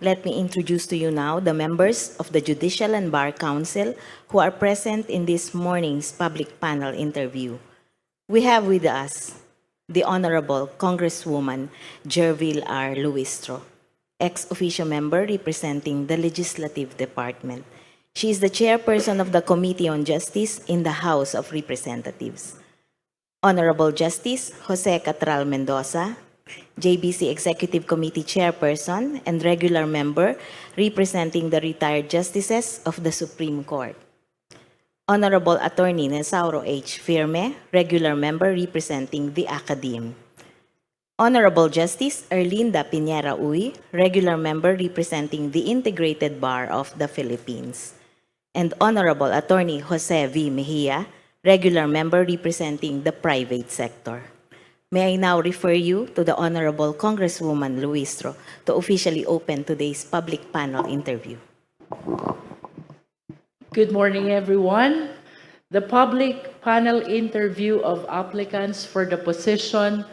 Let me introduce to you now the members of the Judicial and Bar Council who are present in this morning's public panel interview. We have with us the Honorable Congresswoman Jerville R. Luistro, ex-officio member representing the Legislative Department. She is the chairperson of the Committee on Justice in the House of Representatives. Honorable Justice Jose Catral Mendoza, JBC Executive Committee Chairperson and regular member representing the retired justices of the Supreme Court. Honorable Attorney Nesauro H. Firme, regular member representing the Academe. Honorable Justice Erlinda Piñera Uy, regular member representing the Integrated Bar of the Philippines. And Honorable Attorney Jose V. Mejia, regular member representing the private sector. May I now refer you to the Honorable Congresswoman Luistro to officially open today's public panel interview. Good morning, everyone. The public panel interview of applicants for the position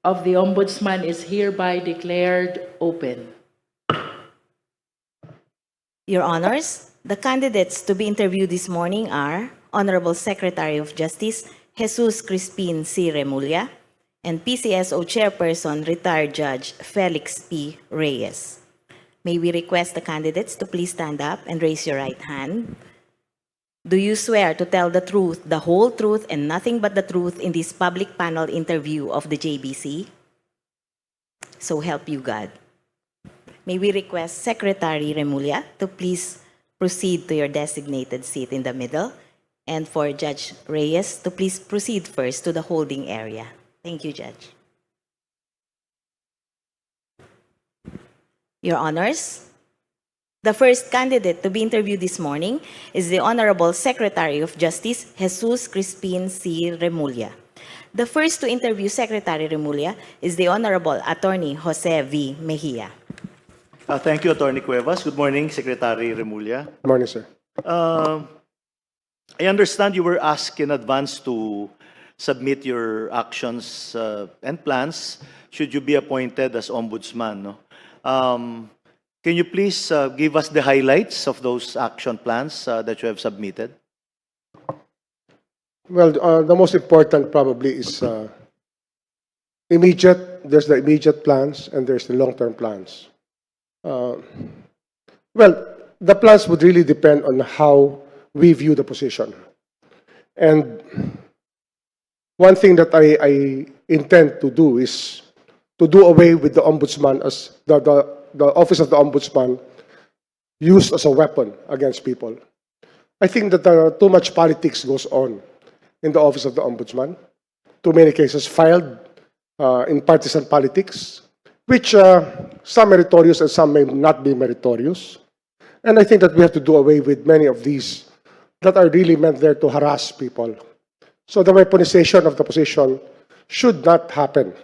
of the Ombudsman is hereby declared open. Your Honors, the candidates to be interviewed this morning are Honorable Secretary of Justice Jesus Crispin C. REMULLA and PCSO Chairperson Retired Judge Felix P. Reyes. May we request the candidates to please stand up and raise your right hand. Do you swear to tell the truth, the whole truth, and nothing but the truth in this public panel interview of the JBC? So help you God. May we request Secretary Remulla to please proceed to your designated seat in the middle, and for Judge Reyes to please proceed first to the holding area. Thank you, Judge. Your Honors, the first candidate to be interviewed this morning is the Honorable Secretary of Justice Jesus Crispin C. Remulla. The first to interview Secretary Remulla is the Honorable Attorney Jose V. Mejia. Thank you, Attorney Cuevas. Good morning, Secretary Remulla. Good morning, sir. I understand you were asked in advance to submit your actions and plans should you be appointed as Ombudsman. No? Can you please give us the highlights of those action plans that you have submitted? Well, the most important probably is immediate. There's the immediate plans and there's the long-term plans. Well, the plans would really depend on how we view the position. And one thing that I intend to do is to do away with the Ombudsman as the office of the Ombudsman used as a weapon against people. I think that too much politics goes on in the office of the Ombudsman. Too many cases filed in partisan politics, which some meritorious and some may not be meritorious. And I think that we have to do away with many of these that are really meant there to harass people. So the weaponization of the position should not happen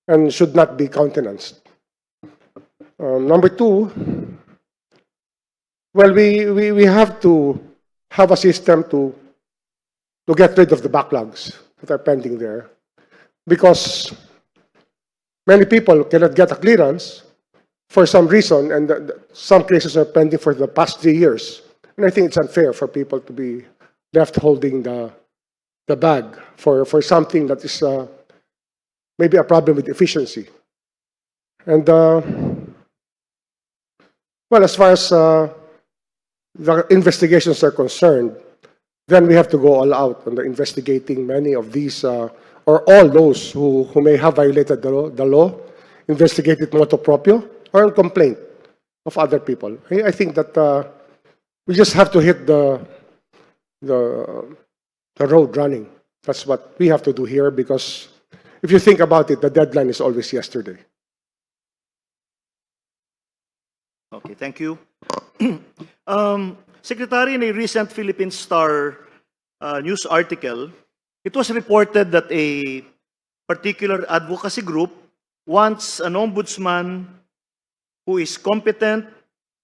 and should not be countenanced. Number two, well, we have to have a system to get rid of the backlogs that are pending there, because many people cannot get a clearance for some reason, and some cases are pending for the past 3 years. And I think it's unfair for people to be left holding the bag for something that is maybe a problem with efficiency. And well, as far as the investigations are concerned, then we have to go all out on the investigating many of these, or all those who may have violated the law, investigate it motu proprio, or on complaint of other people. I think that we just have to hit the road running. That's what we have to do here, because if you think about it, the deadline is always yesterday. Okay, thank you. Secretary, in a recent Philippine Star news article, it was reported that a particular advocacy group wants an ombudsman who is competent,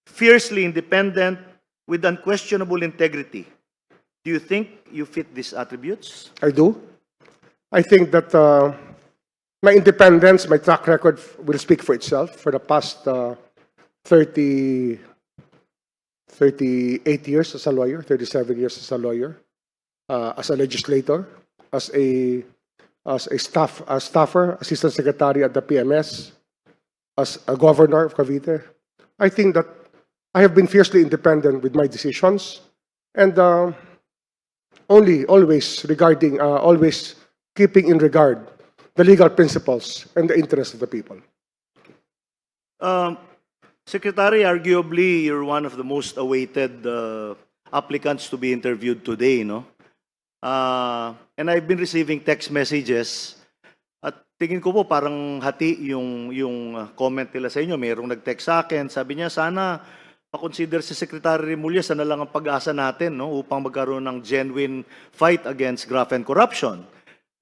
fiercely independent, with unquestionable integrity. Do you think you fit these attributes? I do. I think that my independence, my track record will speak for itself. For the past 30, 38 years as a lawyer, 37 years as a lawyer, as a legislator, as a staffer, assistant secretary at the PMS, as a governor of Cavite. I think that I have been fiercely independent with my decisions, and always keeping in regard the legal principles and the interests of the people. Secretary, arguably, you're one of the most awaited applicants to be interviewed today, no? And I've been receiving text messages at tingin ko po parang hati yung comment nila sa inyo. Mayroong nag-text sa akin, sabi niya sana pa-consider si Secretary Remulla, sana lang ang pag-asa natin, no, upang magkaroon ng genuine fight against graft and corruption.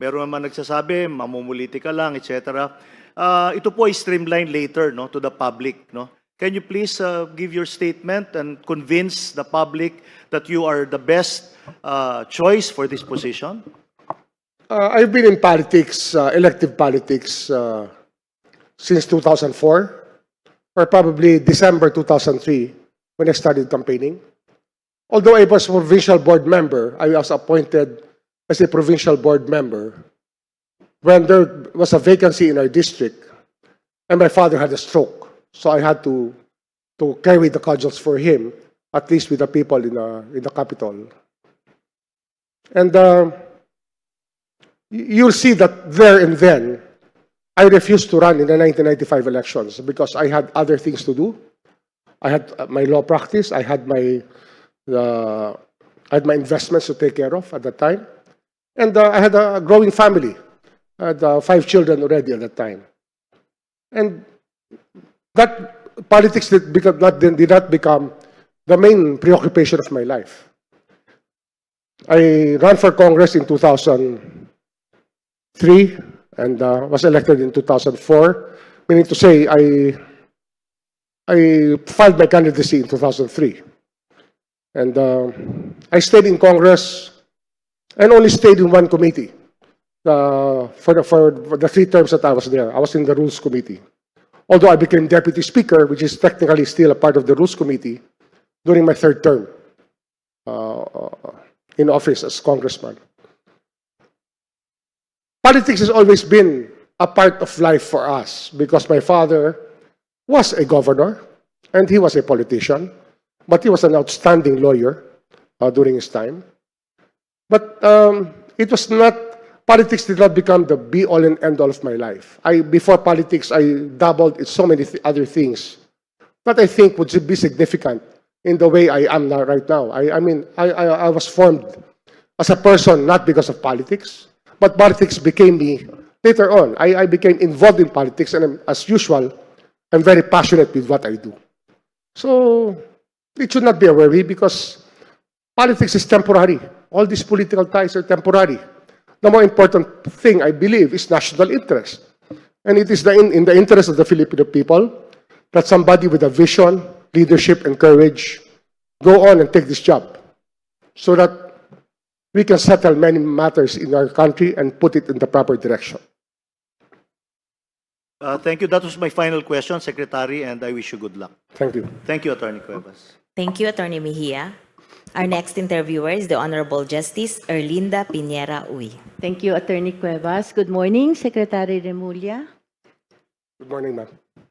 Meron naman nagsasabi, mamumuliti ka lang, etc. Ito po ay streamlined later, no, to the public, no. Can you please give your statement and convince the public that you are the best choice for this position? I've been in politics, elective politics, since 2004, or probably December 2003, when I started campaigning. Although I was a provincial board member, I was appointed as a provincial board member when there was a vacancy in our district, and my father had a stroke. So I had to carry the cudgels for him, at least with the people in the capital. And you'll see that there and then, I refused to run in the 1995 elections because I had other things to do. I had my law practice. I had my investments to take care of at that time, and I had a growing family. I had 5 children already at that time, and that politics did not become the main preoccupation of my life. I ran for Congress in 2003 and was elected in 2004, meaning to say I filed my candidacy in 2003. And I stayed in Congress and only stayed in one committee for the 3 terms that I was there. I was in the Rules Committee. Although I became Deputy Speaker, which is technically still a part of the Rules Committee, during my 3rd term in office as Congressman. Politics has always been a part of life for us because my father was a governor and he was a politician, but he was an outstanding lawyer during his time. But it was not, politics did not become the be-all and end-all of my life. Before politics, I dabbled in so many other things that I think would be significant in the way I am now, right now. I was formed as a person not because of politics, but politics became me later on. I became involved in politics, and as usual, I'm very passionate with what I do. So it should not be a worry because politics is temporary. All these political ties are temporary. The more important thing, I believe, is national interest. And it is in the interest of the Filipino people that somebody with a vision, leadership, and courage go on and take this job so that we can settle many matters in our country and put it in the proper direction. Thank you. That was my final question, Secretary, and I wish you good luck. Thank you. Thank you, Attorney Cuevas. Thank you, Attorney Mejia. Our next interviewer is the Honorable Justice Erlinda Piñera Uy. Thank you, Attorney Cuevas. Good morning, Secretary Remulla. Good morning, ma'am.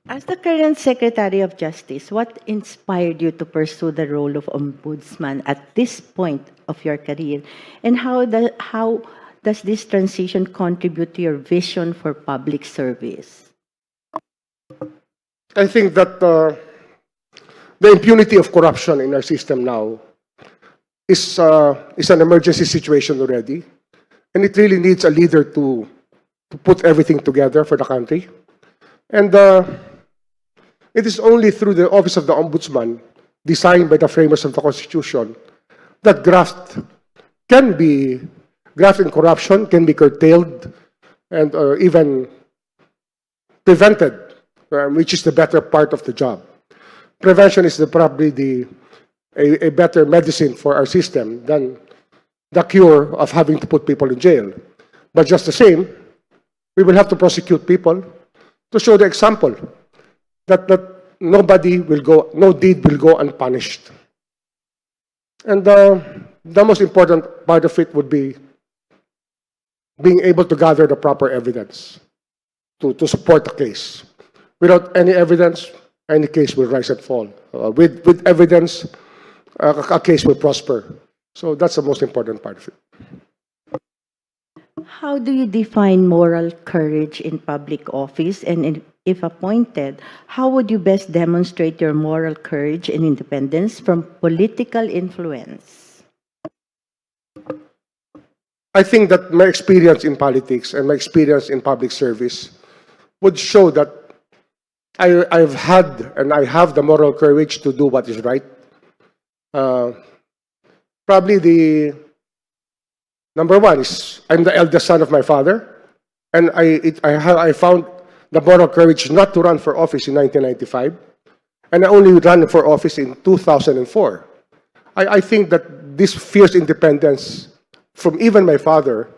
As the current Secretary of Justice, what inspired you to pursue the role of Ombudsman at this point of your career? And how does this transition contribute to your vision for public service? I think that the impunity of corruption in our system now is an emergency situation already, and it really needs a leader to put everything together for the country. And it is only through the Office of the Ombudsman, designed by the framers of the Constitution, that graft and corruption can be curtailed and even prevented, which is the better part of the job. Prevention is probably a better medicine for our system than the cure of having to put people in jail. But just the same, we will have to prosecute people to show the example that no deed will go unpunished. And the most important part of it would be being able to gather the proper evidence to support the case. Without any evidence, any case will rise and fall. With evidence, a case will prosper. So that's the most important part of it. How do you define moral courage in public office? And if appointed, how would you best demonstrate your moral courage and independence from political influence? I think that my experience in politics and my experience in public service would show that I've had and I have the moral courage to do what is right. Probably the number one is I'm the eldest son of my father, and I found the moral courage not to run for office in 1995, and I only ran for office in 2004. I think that this fierce independence from even my father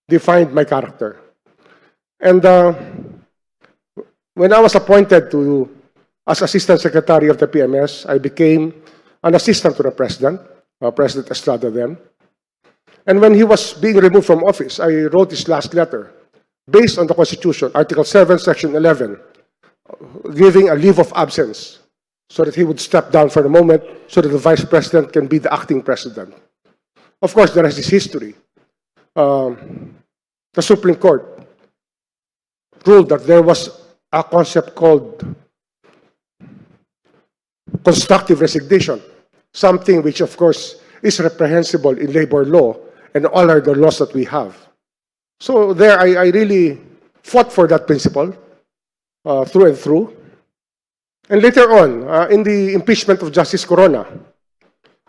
defined my character. And when I was appointed as Assistant Secretary of the PMS, I became an assistant to the President, President Estrada then. And when he was being removed from office, I wrote his last letter based on the Constitution, Article 7, Section 11, giving a leave of absence so that he would step down for the moment so that the Vice President can be the acting President. Of course, the rest is history. The Supreme Court ruled that there was a concept called constructive resignation, something which, of course, is reprehensible in labor law and all other laws that we have. So there, I really fought for that principle through and through. And later on, in the impeachment of Justice Corona,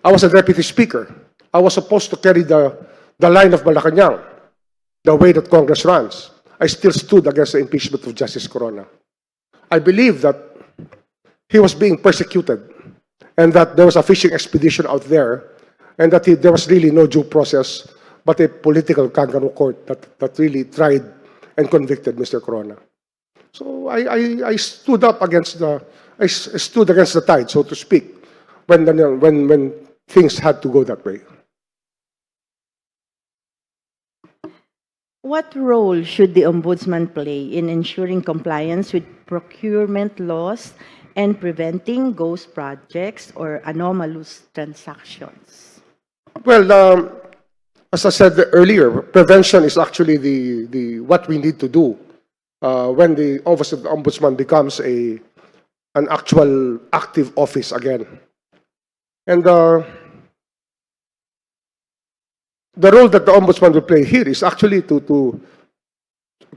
I was a deputy speaker. I was supposed to carry the line of Malacanang, the way that Congress runs. I still stood against the impeachment of Justice Corona. I believe that he was being persecuted and that there was a fishing expedition out there and that there was really no due process but a political kangaroo court that really tried and convicted Mr. Corona. So I stood up against the tide, so to speak, when things had to go that way. What role should the Ombudsman play in ensuring compliance with procurement laws and preventing ghost projects or anomalous transactions? Well, as I said earlier, prevention is actually the what we need to do when the office of the Ombudsman becomes an actual active office again. And the role that the Ombudsman will play here is actually to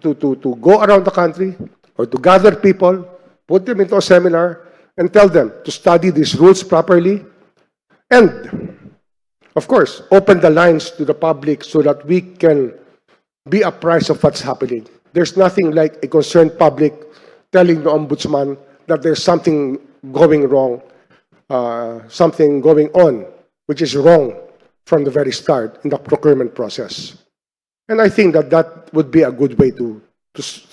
go around the country or to gather people, put them into a seminar, and tell them to study these rules properly, and, of course, open the lines to the public so that we can be apprised of what's happening. There's nothing like a concerned public telling the Ombudsman that there's something going wrong, something going on, which is wrong from the very start in the procurement process. And I think that that would be a good way to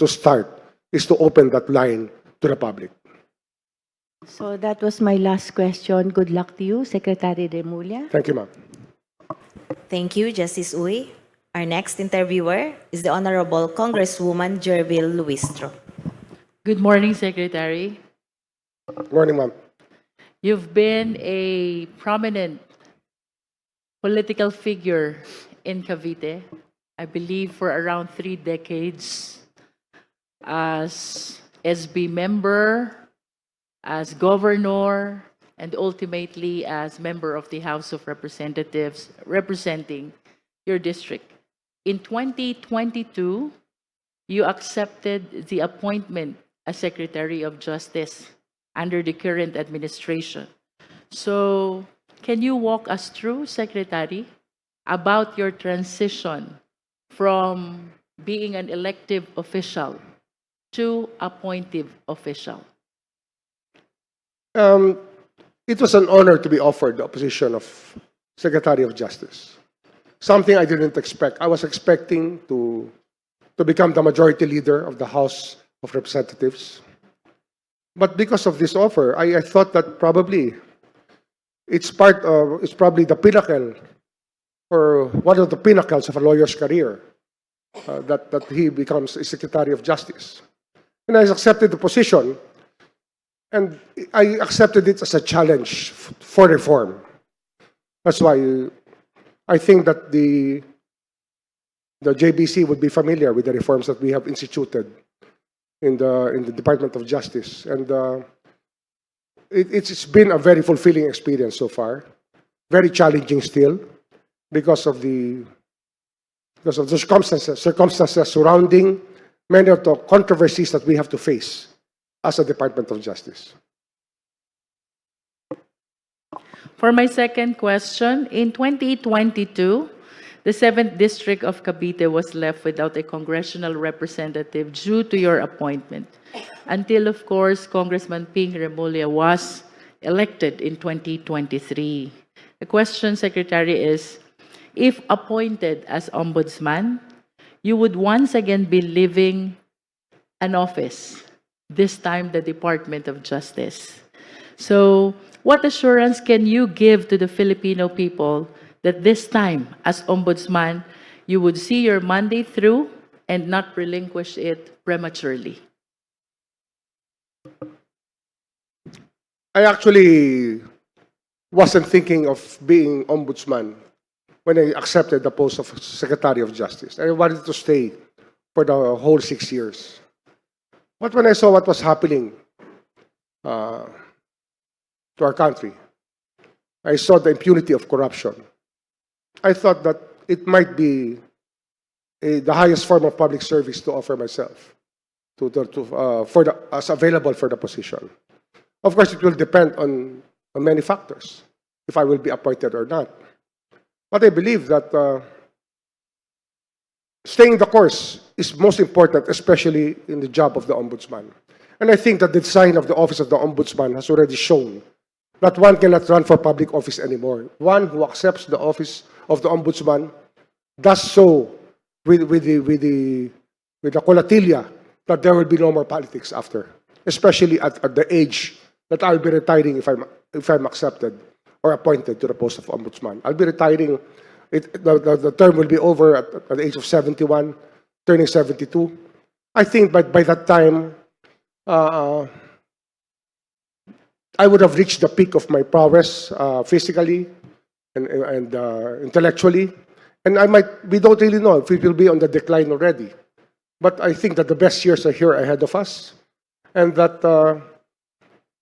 start, is to open that line to the public. So that was my last question. Good luck to you, Secretary Remulla. Thank you, ma'am. Thank you, Justice Uy. Our next interviewer is the Honorable Congresswoman Jervil Luistro. Good morning, Secretary. Good morning, ma'am. You've been a prominent political figure in Cavite, I believe for around 3 decades, as SB member, as governor, and ultimately as member of the House of Representatives representing your district. In 2022, you accepted the appointment as Secretary of Justice under the current administration. So, can you walk us through, Secretary, about your transition from being an elective official to appointive official? It was an honor to be offered the position of Secretary of Justice. Something I didn't expect. I was expecting to become the majority leader of the House of Representatives. But because of this offer, I thought that probably it's probably the pinnacle or one of the pinnacles of a lawyer's career, that he becomes a Secretary of Justice. And I accepted the position, and I accepted it as a challenge for reform. That's why I think that the JBC would be familiar with the reforms that we have instituted in the Department of Justice, and it's been a very fulfilling experience so far. Very challenging still, because of the circumstances surrounding many of the controversies that we have to face as a Department of Justice. For my second question, in 2022, the 7th District of Cavite was left without a congressional representative due to your appointment, until, of course, Congressman Ping Remulla was elected in 2023. The question, Secretary, is, if appointed as Ombudsman, you would once again be leaving an office, this time the Department of Justice. So, what assurance can you give to the Filipino people that this time, as Ombudsman, you would see your mandate through and not relinquish it prematurely? I actually wasn't thinking of being Ombudsman when I accepted the post of Secretary of Justice. I wanted to stay for the whole 6 years. But when I saw what was happening to our country, I saw the impunity of corruption. I thought that it might be the highest form of public service to offer myself as available for the position. Of course, it will depend on many factors, if I will be appointed or not. But I believe that staying the course is most important, especially in the job of the Ombudsman. And I think that the design of the office of the Ombudsman has already shown that one cannot run for public office anymore. One who accepts the office of the Ombudsman does so with the colatilia that there will be no more politics after, especially at the age that I'll be retiring if I'm accepted or appointed to the post of Ombudsman. I'll be retiring. The term will be over at the age of 71, turning 72. I think by that time, I would have reached the peak of my prowess physically and intellectually. And we don't really know if it will be on the decline already. But I think that the best years are here ahead of us, and that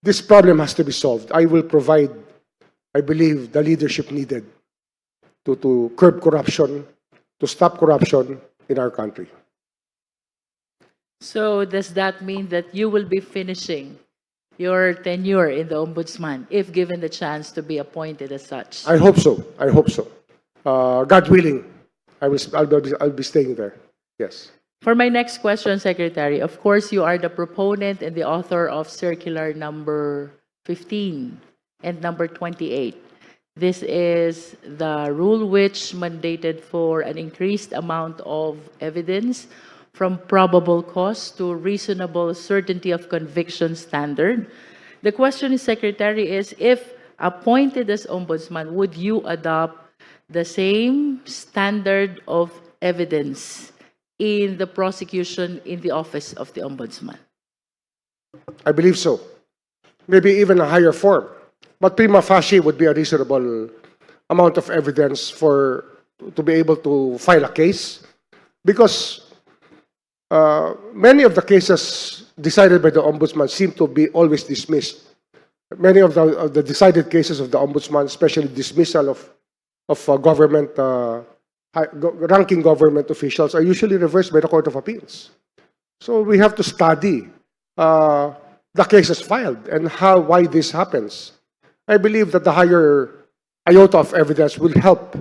this problem has to be solved. I will provide, I believe, the leadership needed to curb corruption, to stop corruption in our country. So does that mean that you will be finishing your tenure in the Ombudsman if given the chance to be appointed as such? I hope so. I hope so. God willing, I'll be staying there. Yes. For my next question, Secretary, of course, you are the proponent and the author of Circular number 15 and number 28. This is the rule which mandated for an increased amount of evidence from probable cause to reasonable certainty of conviction standard. The question is, Secretary, is if appointed as Ombudsman, would you adopt the same standard of evidence in the prosecution in the office of the Ombudsman? I believe so. Maybe even a higher form. But prima facie would be a reasonable amount of evidence to be able to file a case, because many of the cases decided by the Ombudsman seem to be always dismissed. Many of the decided cases of the Ombudsman, especially dismissal of government ranking government officials, are usually reversed by the Court of Appeals. So we have to study the cases filed and why this happens. I believe that the higher iota of evidence will help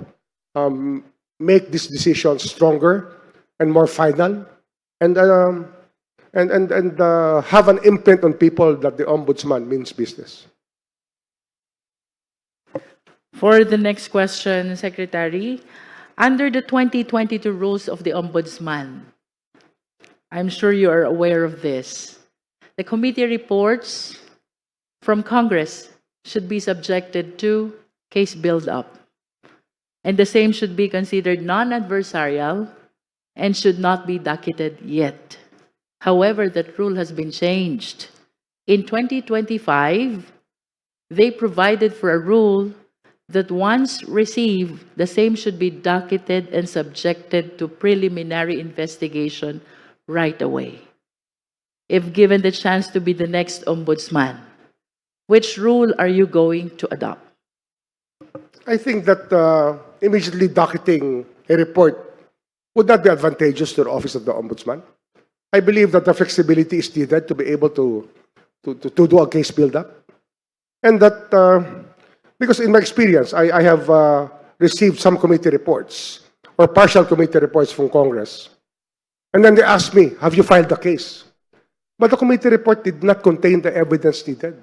make this decision stronger and more final, and have an imprint on people that the Ombudsman means business. For the next question, Secretary, under the 2022 rules of the Ombudsman, I'm sure you are aware of this. the committee reports from Congress should be subjected to case build-up. And the same should be considered non-adversarial and should not be docketed yet. However, that rule has been changed. In 2025, they provided for a rule that once received, the same should be docketed and subjected to preliminary investigation right away. If given the chance to be the next ombudsman, which rule are you going to adopt? I think that immediately docketing a report would not be advantageous to the Office of the Ombudsman. I believe that the flexibility is needed to be able to do a case build-up. And that, because in my experience, I have received some committee reports or partial committee reports from Congress. And then they asked me, have you filed the case? But the committee report did not contain the evidence needed.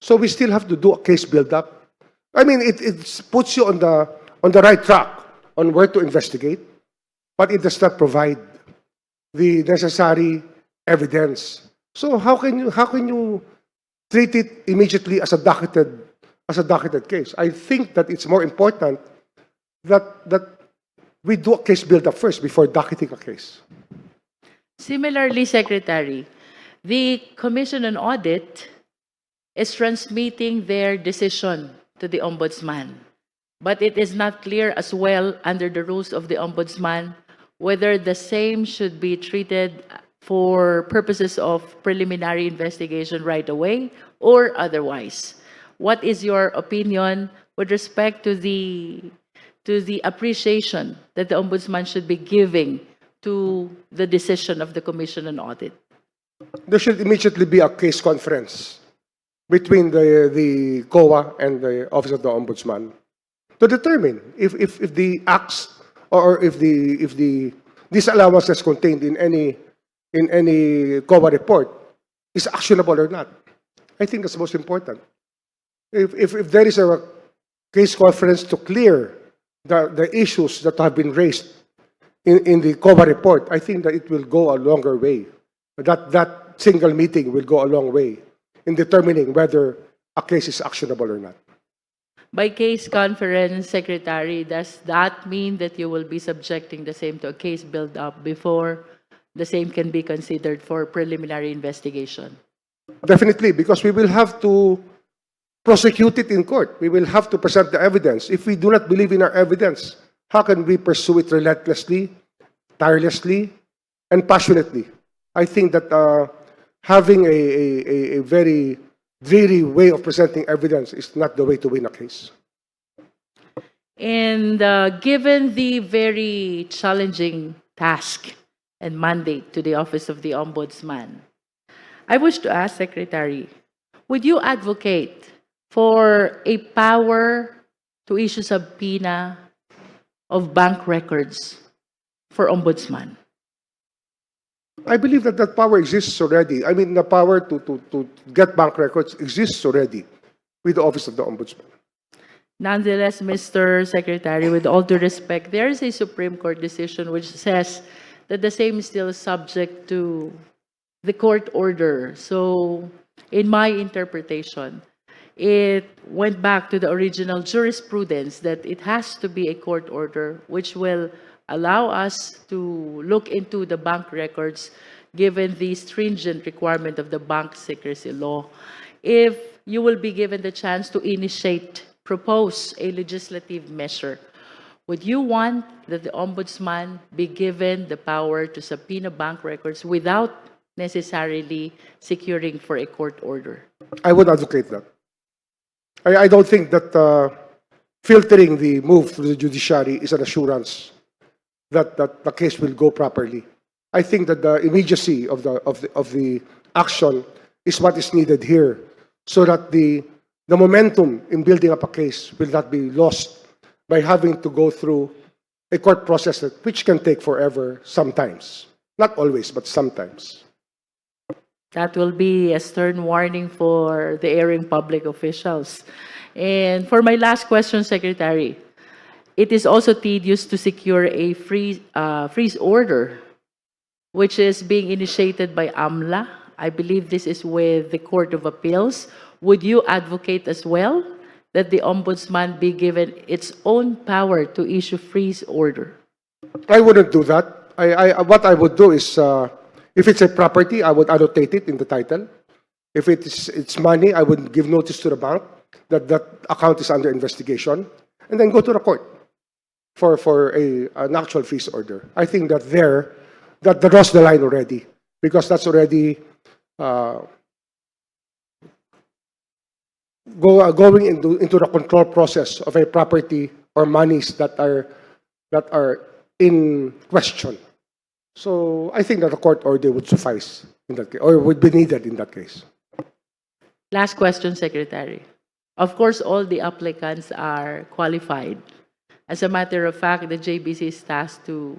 So we still have to do a case build-up. I mean, it puts you on the right track on where to investigate, but it does not provide the necessary evidence. So how can you treat it immediately as a docketed case? I think that it's more important that we do a case build-up first before docketing a case. Similarly, Secretary, the Commission on Audit is transmitting their decision to the Ombudsman. But it is not clear as well under the rules of the Ombudsman whether the same should be treated for purposes of preliminary investigation right away or otherwise. What is your opinion with respect to the appreciation that the Ombudsman should be giving to the decision of the Commission on Audit? There should immediately be a case conference between the COA and the Office of the Ombudsman to determine if the acts or if the disallowance that's contained in any COA report is actionable or not. I think that's most important. If there is a case conference to clear the issues that have been raised in the COA report, I think that it will go a longer way. That single meeting will go a long way in determining whether a case is actionable or not. By case conference, Secretary, does that mean that you will be subjecting the same to a case build-up before the same can be considered for preliminary investigation? Definitely, because we will have to prosecute it in court. We will have to present the evidence. If we do not believe in our evidence, how can we pursue it relentlessly, tirelessly, and passionately? I think that having a very dreary way of presenting evidence is not the way to win a case. And given the very challenging task and mandate to the Office of the Ombudsman, I wish to ask, Secretary, would you advocate for a power to issue subpoena of bank records for Ombudsman? I believe that that power exists already. I mean, the power to get bank records exists already with the Office of the Ombudsman. Nonetheless, Mr. Secretary, with all due respect, there is a Supreme Court decision which says that the same is still subject to the court order. So, in my interpretation, it went back to the original jurisprudence that it has to be a court order which will allow us to look into the bank records given the stringent requirement of the bank secrecy law. If you will be given the chance to propose a legislative measure, would you want that the Ombudsman be given the power to subpoena bank records without necessarily securing for a court order? I would advocate that. I don't think that filtering the move through the judiciary is an assurance that the case will go properly. I think that the immediacy of the action is what is needed here, so that the momentum in building up a case will not be lost by having to go through a court process which can take forever sometimes. Not always, but sometimes. That will be a stern warning for the erring public officials. And for my last question, Secretary, it is also tedious to secure a freeze order, which is being initiated by AMLA I believe this is with the Court of Appeals. Would you advocate as well that the Ombudsman be given its own power to issue freeze order? I wouldn't do that. What I would do is, if it's a property, I would annotate it in the title. If it's money, I would give notice to the bank that that account is under investigation, and then go to the court for an actual freeze order. I think that that draws the line already, because that's already going into the control process of a property or monies that are in question. So I think that a court order would suffice in that case, or would be needed in that case. Last question, Secretary. Of course, all the applicants are qualified. As a matter of fact, the JBC is tasked to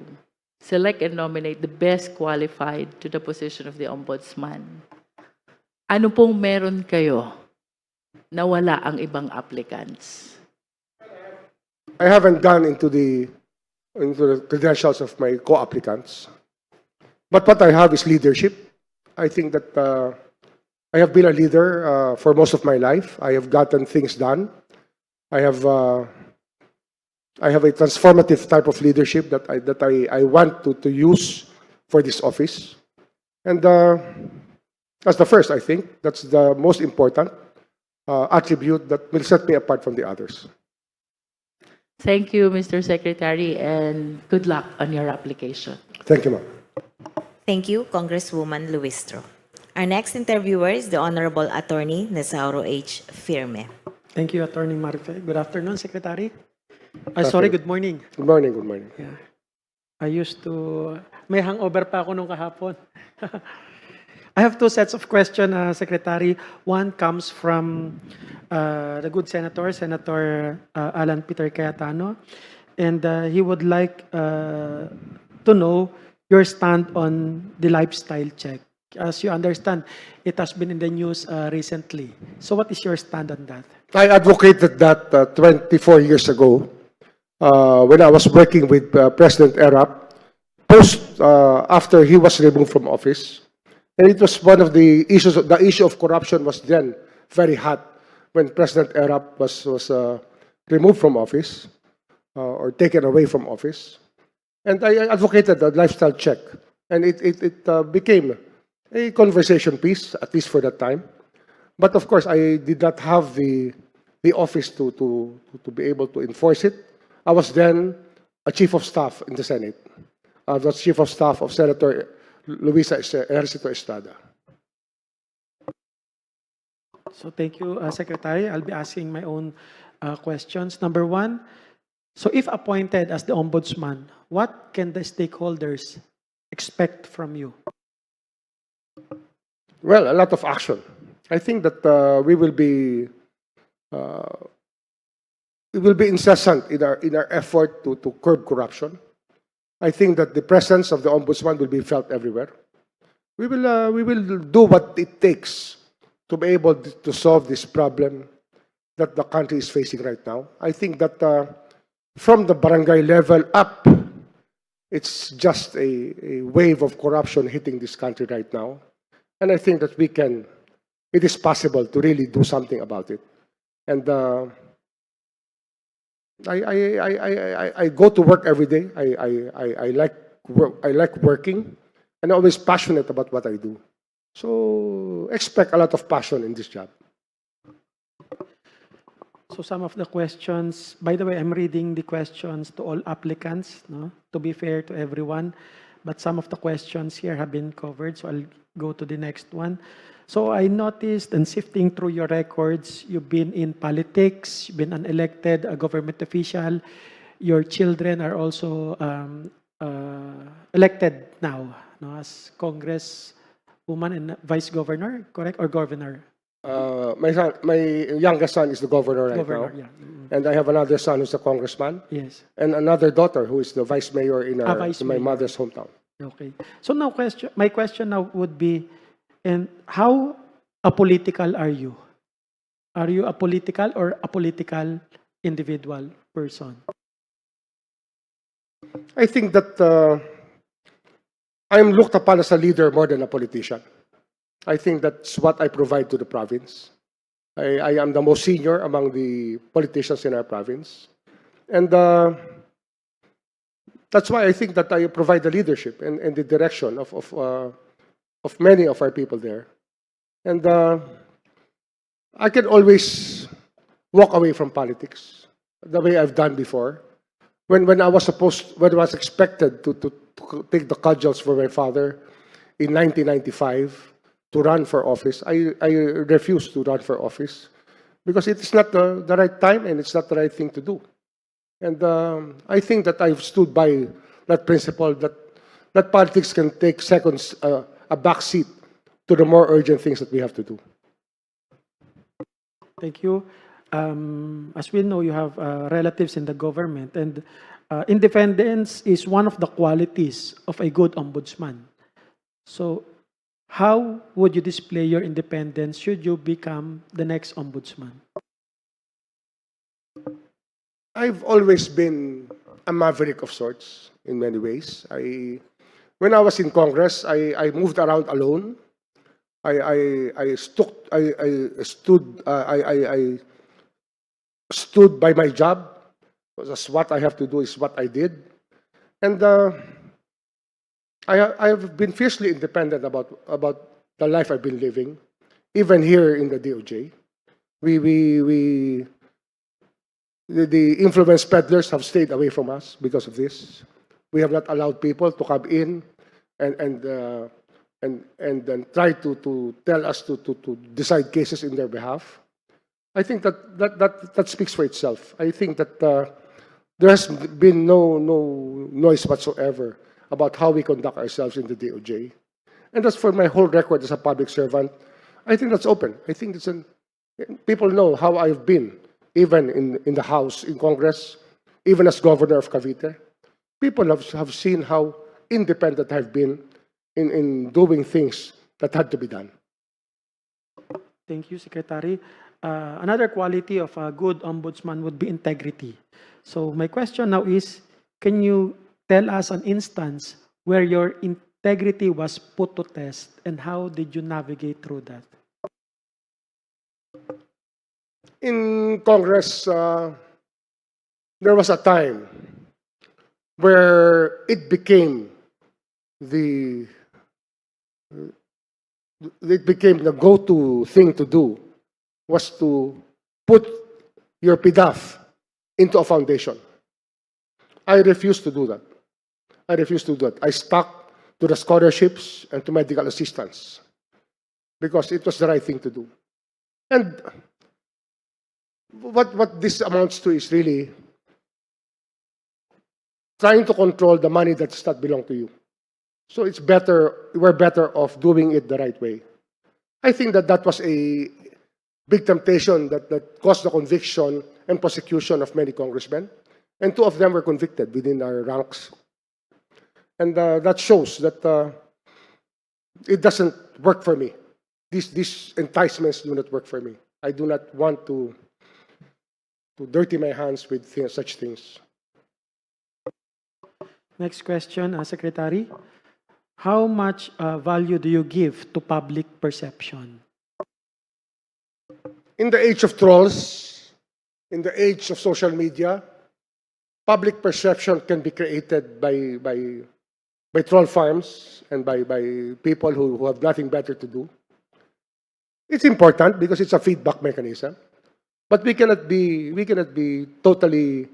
select and nominate the best qualified to the position of the Ombudsman. Ano pong meron kayo na wala ang ibang applicants? I haven't gone into the credentials of my co-applicants, but what I have is leadership. I think that I have been a leader for most of my life. I have gotten things done. I have a transformative type of leadership that I want to use for this office, and that's the first. I think that's the most important attribute that will set me apart from the others. Thank you, Mr. Secretary, and good luck on your application. Thank you, ma'am. Thank you, Congresswoman Luistro. Our next interviewer is the Honorable Attorney Nesauro H. Firme. Thank you, Attorney Marife. Good afternoon, Secretary. Sorry, good morning. Good morning. Good morning. Yeah. May hangover pa ako nung kahapon. I have two sets of questions, Secretary. One comes from the good Senator Alan Peter Cayetano, and he would like to know your stand on the lifestyle check. As you understand, it has been in the news recently. So what is your stand on that? I advocated that 24 years ago when I was working with President Erap, after he was removed from office. And it was one of the issues. The issue of corruption was then very hot when President Erap was removed from office or taken away from office. And I advocated the lifestyle check, and it became a conversation piece, at least for that time. But of course, I did not have the office to be able to enforce it. I was then a chief of staff in the Senate. I was chief of staff of Senator Luisa Ejercito Estrada. So thank you, Secretary. I'll be asking my own questions. Number one, so if appointed as the Ombudsman, what can the stakeholders expect from you? Well, a lot of action. I think that we will be incessant in our effort to curb corruption. I think that the presence of the Ombudsman will be felt everywhere. We will do what it takes to be able to solve this problem that the country is facing right now. I think that from the barangay level up, it's just a wave of corruption hitting this country right now. And I think that it is possible to really do something about it. And I go to work every day. I like working, and I'm always passionate about what I do. So expect a lot of passion in this job. So some of the questions, by the way, I'm reading the questions to all applicants, no? To be fair to everyone. But some of the questions here have been covered, so I'll go to the next one. So I noticed, and sifting through your records, you've been in politics, you've been an elected government official. Your children are also elected now, no, as congresswoman and vice governor, correct? Or governor? My youngest son is the governor right now. Yeah. And I have another son who's a congressman. Yes. And another daughter who is the vice mayor in Vice my mayor. mother's hometown. Okay. So now my question now would be, and how apolitical are you? Are you a political or apolitical individual person? I think that I am looked upon as a leader more than a politician. I think that's what I provide to the province. I am the most senior among the politicians in our province. And that's why I think that I provide the leadership and the direction of many of our people there. And I can always walk away from politics the way I've done before. When I was expected to take the cudgels for my father in 1995 to run for office, I refused to run for office because it is not the right time and it's not the right thing to do. And I think that I've stood by that principle that politics can take seconds, a back seat to the more urgent things that we have to do. Thank you. As we know, you have relatives in the government, and independence is one of the qualities of a good ombudsman. So, how would you display your independence should you become the next ombudsman? I've always been a maverick of sorts in many ways. When I was in Congress, I moved around alone. I stood by my job. That's what I have to do, is what I did. And I have been fiercely independent about the life I've been living, even here in the DOJ. The influence peddlers have stayed away from us because of this. We have not allowed people to come in and then try to tell us to decide cases in their behalf. I think that speaks for itself. I think that there has been no noise whatsoever about how we conduct ourselves in the DOJ. And as for my whole record as a public servant, I think that's open. I think people know how I've been, even in the House, in Congress, even as governor of Cavite. People have seen how independent I've been in doing things that had to be done. Thank you, Secretary. Another quality of a good ombudsman would be integrity. So my question now is, can you tell us an instance where your integrity was put to test, and how did you navigate through that? In Congress, there was a time where it became the go-to thing to do was to put your PDAF into a foundation. I refused to do that. I stuck to the scholarships and to medical assistance because it was the right thing to do. And what this amounts to is really trying to control the money that does not belong to you. So we're better off doing it the right way. I think that was a big temptation that caused the conviction and prosecution of many congressmen. And 2 of them were convicted within our ranks. And that shows that it doesn't work for me. These enticements do not work for me. I do not want to dirty my hands with such things. Next question, Secretary. How much value do you give to public perception? In the age of trolls, in the age of social media, public perception can be created by troll farms and by people who have nothing better to do. It's important because it's a feedback mechanism, but we cannot be totally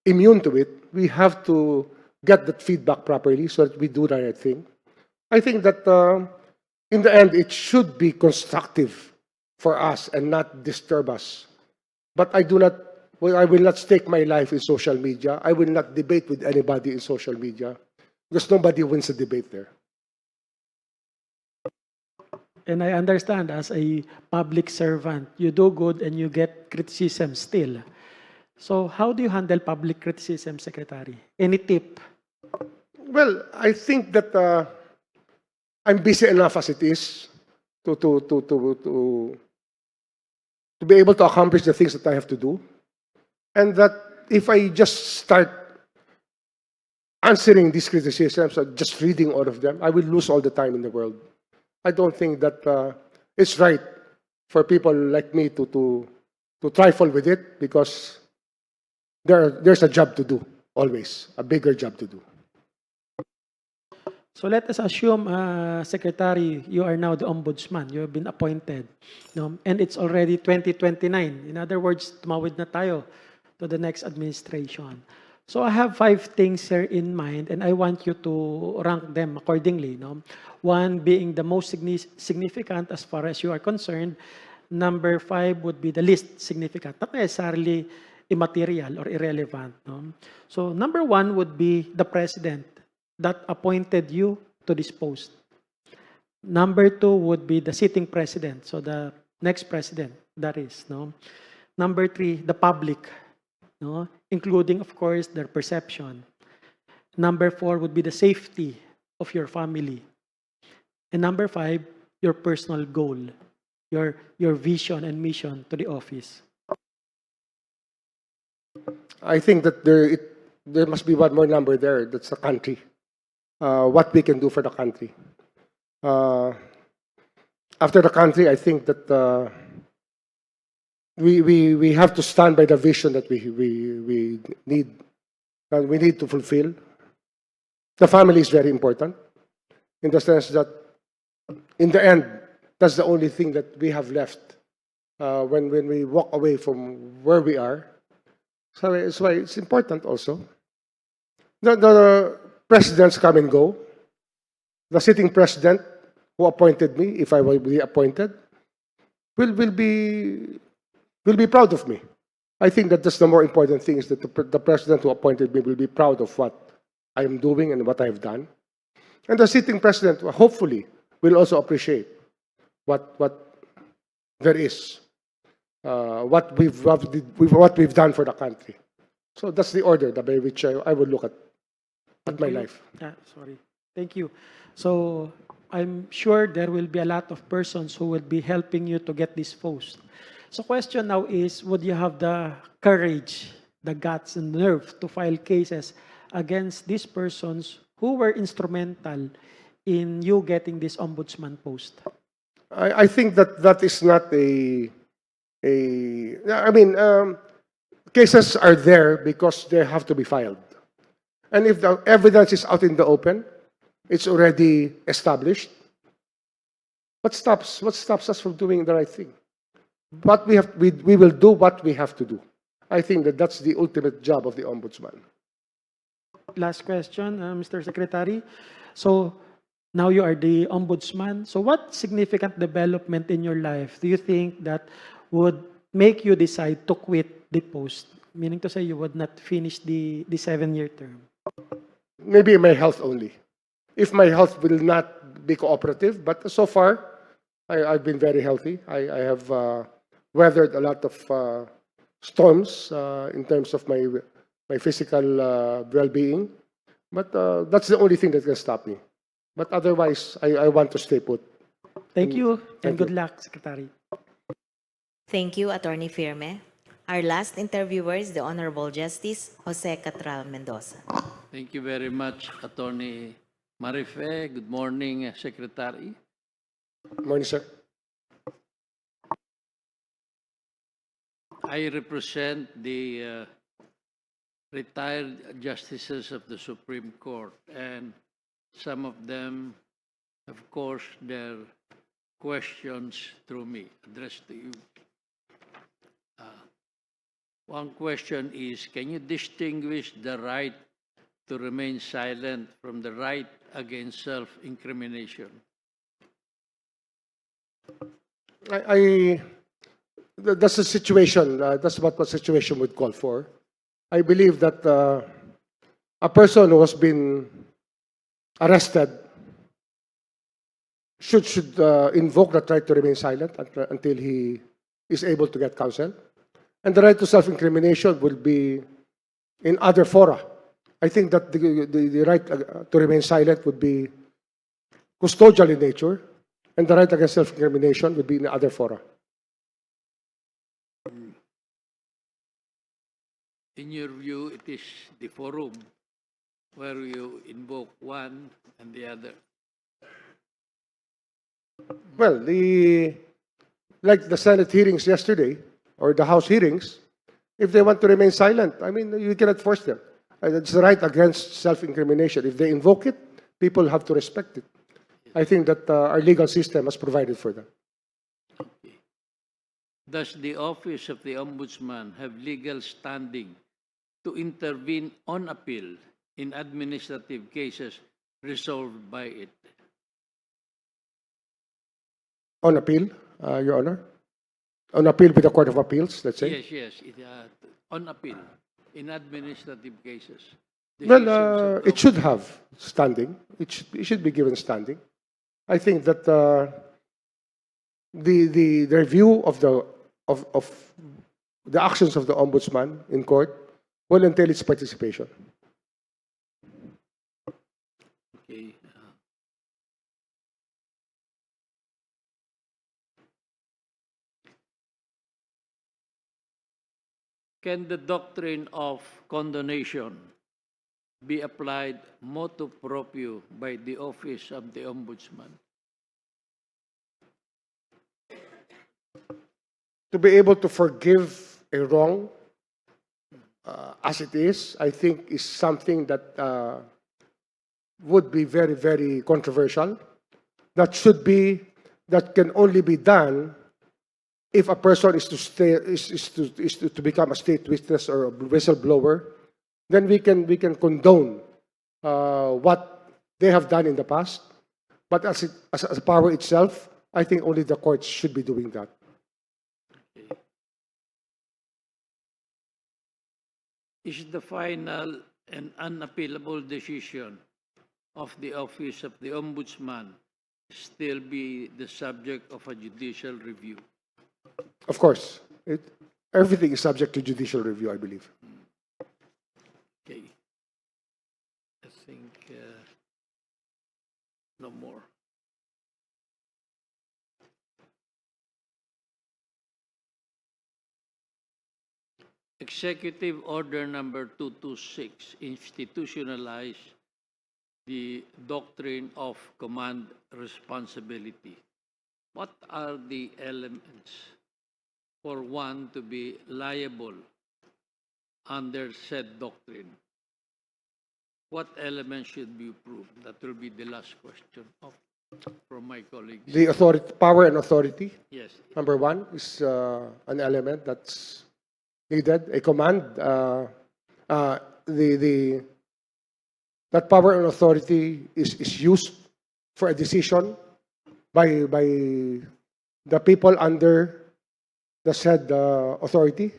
immune to it. We have to get that feedback properly so that we do the right thing. I think that in the end, it should be constructive for us and not disturb us. But I will not stake my life in social media. I will not debate with anybody in social media because nobody wins a debate there. And I understand as a public servant, you do good and you get criticism still. So how do you handle public criticism, Secretary? Any tip? Well, I think that I'm busy enough as it is to be able to accomplish the things that I have to do. And that if I just start answering these criticisms or just reading all of them, I will lose all the time in the world. I don't think that it's right for people like me to trifle with it, because there's a job to do, always a bigger job to do. So let us assume, Secretary, you are now the Ombudsman. You have been appointed. No? And it's already 2029. In other words, tumawid na tayo to the next administration. So I have 5 things here in mind, and I want you to rank them accordingly. No? One being the most significant as far as you are concerned. Number 5 would be the least significant, not necessarily immaterial or irrelevant. No? So number 1 would be the President that appointed you to this post. Number 2 would be the sitting president, so the next president, that is. No? Number 3, the public, no? Including, of course, their perception. Number 4 would be the safety of your family. And number 5, your personal goal, your vision and mission to the office. I think that there must be one more number there. That's the country. What we can do for the country. After the country, I think that we have to stand by the vision that we need to fulfill. The family is very important, in the sense that, in the end, that's the only thing that we have left when we walk away from where we are. So that's why it's important also. The presidents come and go. The sitting president who appointed me, if I will be appointed, will be proud of me. I think that that's the more important thing, is that the president who appointed me will be proud of what I am doing and what I have done. And the sitting president, hopefully, will also appreciate what there is, what we've done for the country. So that's the order by which I would look at my life. Sorry. Thank you. So I'm sure there will be a lot of persons who will be helping you to get this post. So question now is, would you have the courage, the guts and nerve to file cases against these persons who were instrumental in you getting this ombudsman post? I think that is not cases are there because they have to be filed. And if the evidence is out in the open, it's already established, what stops us from doing the right thing? But we will do what we have to do. I think that's the ultimate job of the ombudsman. Last question, Mr. Secretary. So now you are the ombudsman. So what significant development in your life do you think that would make you decide to quit the post? Meaning to say you would not finish the 7-year term. Maybe my health only. If my health will not be cooperative, but so far, I've been very healthy. I have weathered a lot of storms in terms of my physical well-being. But that's the only thing that can stop me. But otherwise, I want to stay put. Thank you, Thank and good you. luck, Secretary. Thank you, Attorney Firme. Our last interviewer is the Honorable Justice Jose Catral Mendoza. Thank you very much, Attorney Marife. Good morning, Secretary. Morning, sir. I represent the retired justices of the Supreme Court, and some of them, of course, their questions through me, addressed to you. One question is, can you distinguish the right to remain silent from the right against self-incrimination? That's a situation. That's what the situation would call for. I believe that a person who has been arrested should invoke that right to remain silent until he is able to get counsel. And the right to self-incrimination will be in other fora. I think that the right to remain silent would be custodial in nature, and the right against self-incrimination would be in other fora. In your view, it is the forum where you invoke one and the other. Well, like the Senate hearings yesterday, or the House hearings, if they want to remain silent, I mean, you cannot force them. It's the right against self-incrimination. If they invoke it, people have to respect it. I think that our legal system has provided for that. Does the Office of the Ombudsman have legal standing to intervene on appeal in administrative cases resolved by it? On appeal, Your Honor? On appeal with the Court of Appeals, let's say? Yes, yes, on appeal in administrative cases. Well, Decisions of it should have standing. It should be given standing. I think that the review of the actions of the ombudsman in court will entail its participation. Okay. Can the doctrine of condonation be applied motu proprio by the Office of the Ombudsman? To be able to forgive a wrong as it is, I think is something that would be very, very controversial. That can only be done if a person is to become a state witness or a whistleblower. Then we can condone what they have done in the past. But as a power itself, I think only the courts should be doing that. Is the final and unappealable decision of the Office of the Ombudsman still be the subject of a judicial review? Of course, everything is subject to judicial review, I believe. Okay. I think no more. Executive Order number 226 institutionalized the doctrine of command responsibility. What are the elements for one to be liable under said doctrine? What elements should be proved? That will be the last question from my colleagues. The authority, power and authority. Yes. Number one is an element that's needed. A command. That power and authority is used for a decision by the people under the said authority,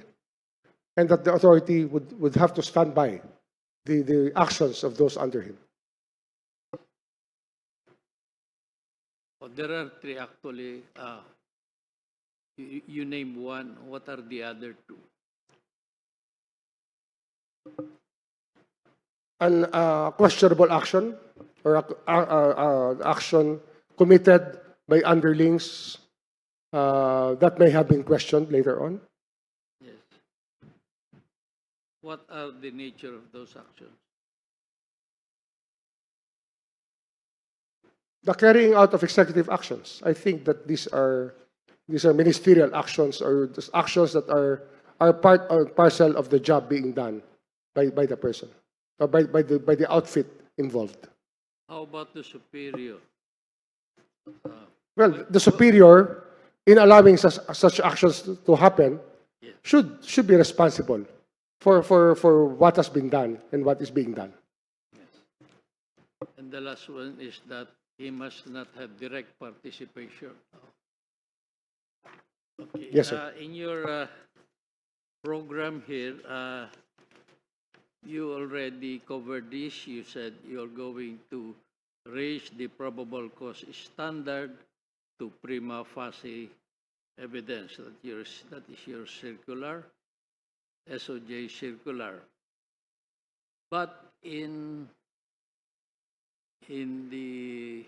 and that the authority would have to stand by the actions of those under him. Oh, there are three actually. You name one. What are the other two? An questionable action or action committed by underlings that may have been questioned later on. Yes. What are the nature of those actions? The carrying out of executive actions. I think that these are ministerial actions, or actions that are part or parcel of the job being done by the person, or by the outfit involved. How about the superior? Well, the superior, in allowing such actions to happen, should be responsible for what has been done and what is being done. And the last one is that he must not have direct participation. Okay. Yes, sir. In your program here, you already covered this. You said you're going to raise the probable cause standard to prima facie evidence. That is your circular, SOJ circular. But in the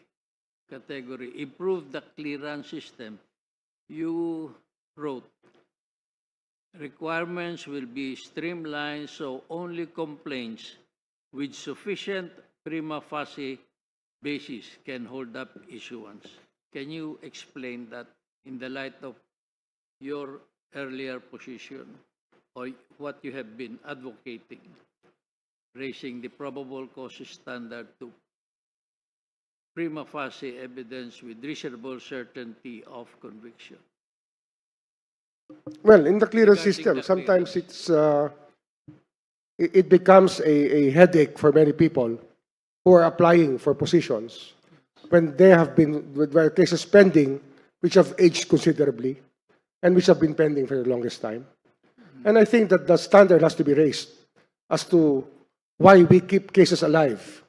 category improve the clearance system, you wrote requirements will be streamlined so only complaints with sufficient prima facie basis can hold up issuance. can you explain that in the light of your earlier position or what you have been advocating, raising the probable cause standard to prima facie evidence with reasonable certainty of conviction? Well, in the clearance Regarding system, the sometimes clearance. it becomes a headache for many people who are applying for positions when they have been with their cases pending, which have aged considerably and which have been pending for the longest time. And I think that the standard has to be raised as to why we keep cases alive.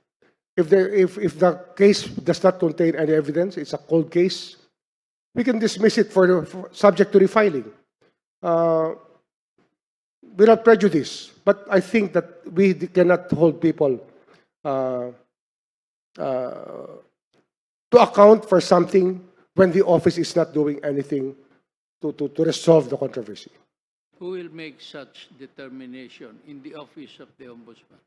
If the case does not contain any evidence, it's a cold case, we can dismiss it for subject to refiling without prejudice. But I think that we cannot hold people to account for something when the office is not doing anything to resolve the controversy. Who will make such determination in the office of the Ombudsman?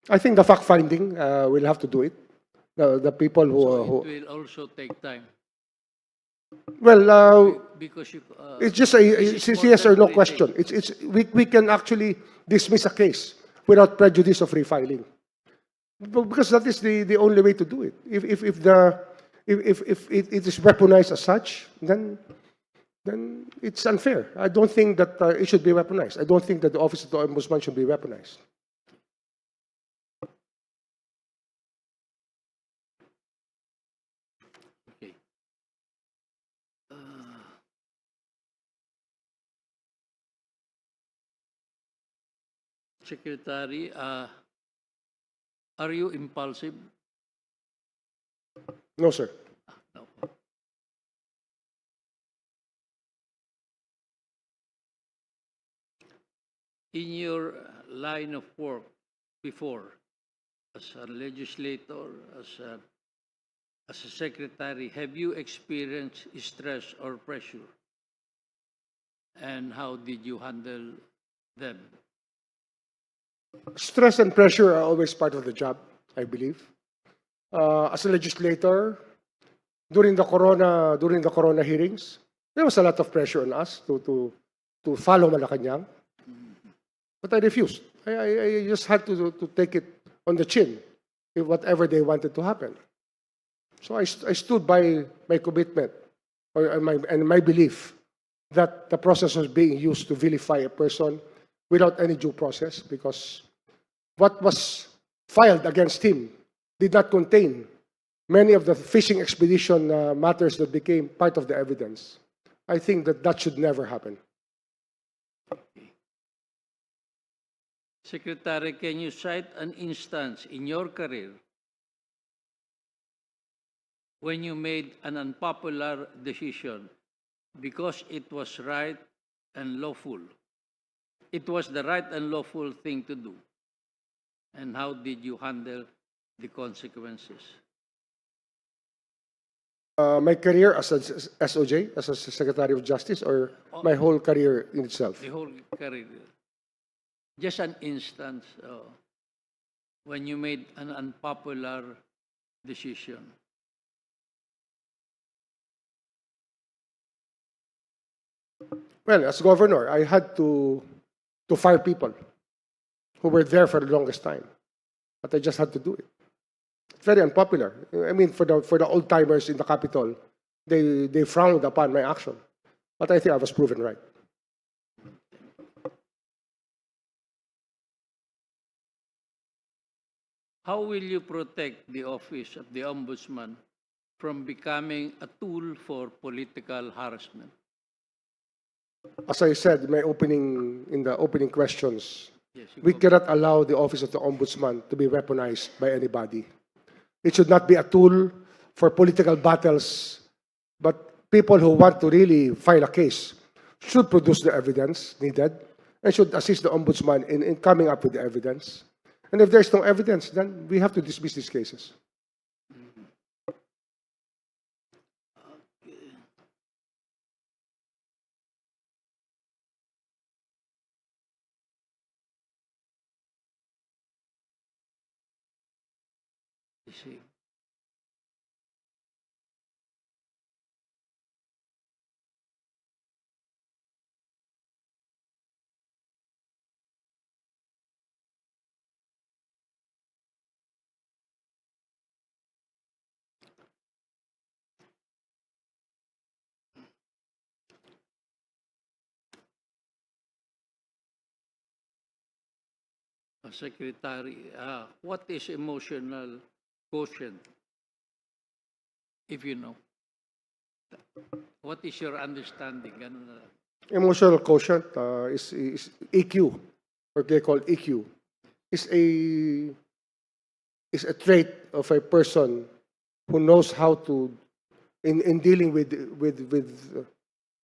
I think the fact finding will have to do it. The people So who it will also take time. well, Because you, it's just this is it's more yes or than no 3 question. days. We can actually dismiss a case without prejudice of refiling, because that is the only way to do it. If it is weaponized as such, then it's unfair. I don't think that it should be weaponized. I don't think that the office of the Ombudsman should be weaponized. Okay. Secretary, are you impulsive? No, sir. No. In your line of work before, as a legislator, as a secretary, have you experienced stress or pressure? And how did you handle them? Stress and pressure are always part of the job, I believe. As a legislator, during the corona hearings, there was a lot of pressure on us to follow Malacanang, but I refused. I just had to take it on the chin, if whatever they wanted to happen. So I stood by my commitment and my belief that the process was being used to vilify a person without any due process, because what was filed against him did not contain many of the fishing expedition matters that became part of the evidence. I think that should never happen. Secretary, can you cite an instance in your career when you made an unpopular decision because it was right and lawful? It was the right and lawful thing to do. And how did you handle the consequences? My career as a SOJ, as a Secretary of Justice, or my whole career in itself? The whole career. Just an instance when you made an unpopular decision. Well, as governor, I had to fire people who were there for the longest time, but I just had to do it. It's very unpopular. I mean, for the old timers in the capital, they frowned upon my action, but I think I was proven right. How will you protect the office of the Ombudsman from becoming a tool for political harassment? As I said in the opening questions, Yes, we cannot allow the office of the Ombudsman to be weaponized by anybody. It should not be a tool for political battles, but people who want to really file a case should produce the evidence needed and should assist the Ombudsman in coming up with the evidence. And if there's no evidence, then we have to dismiss these cases. You see. Secretary, what is emotional quotient, if you know? What is your understanding? Ganun na lang. Emotional quotient is EQ, or they call EQ, is a trait of a person who knows how to, in dealing with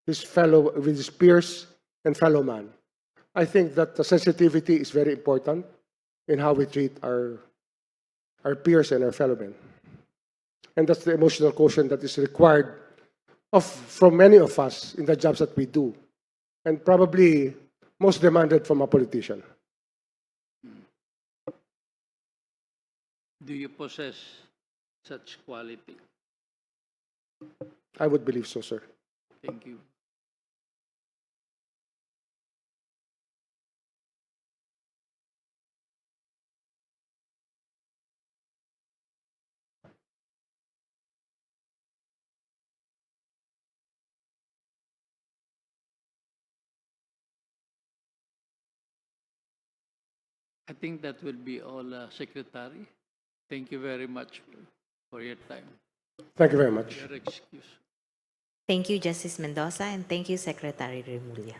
his peers and fellow man. I think that the sensitivity is very important in how we treat our peers and our fellow men. And that's the emotional quotient that is required from many of us in the jobs that we do, and probably most demanded from a politician. Do you possess such quality? I would believe so, sir. Thank you. I think that will be all, Secretary. Thank you very much for your time. Thank you very much. Your excuse. Thank you, Justice Mendoza, and thank you, Secretary Remulla.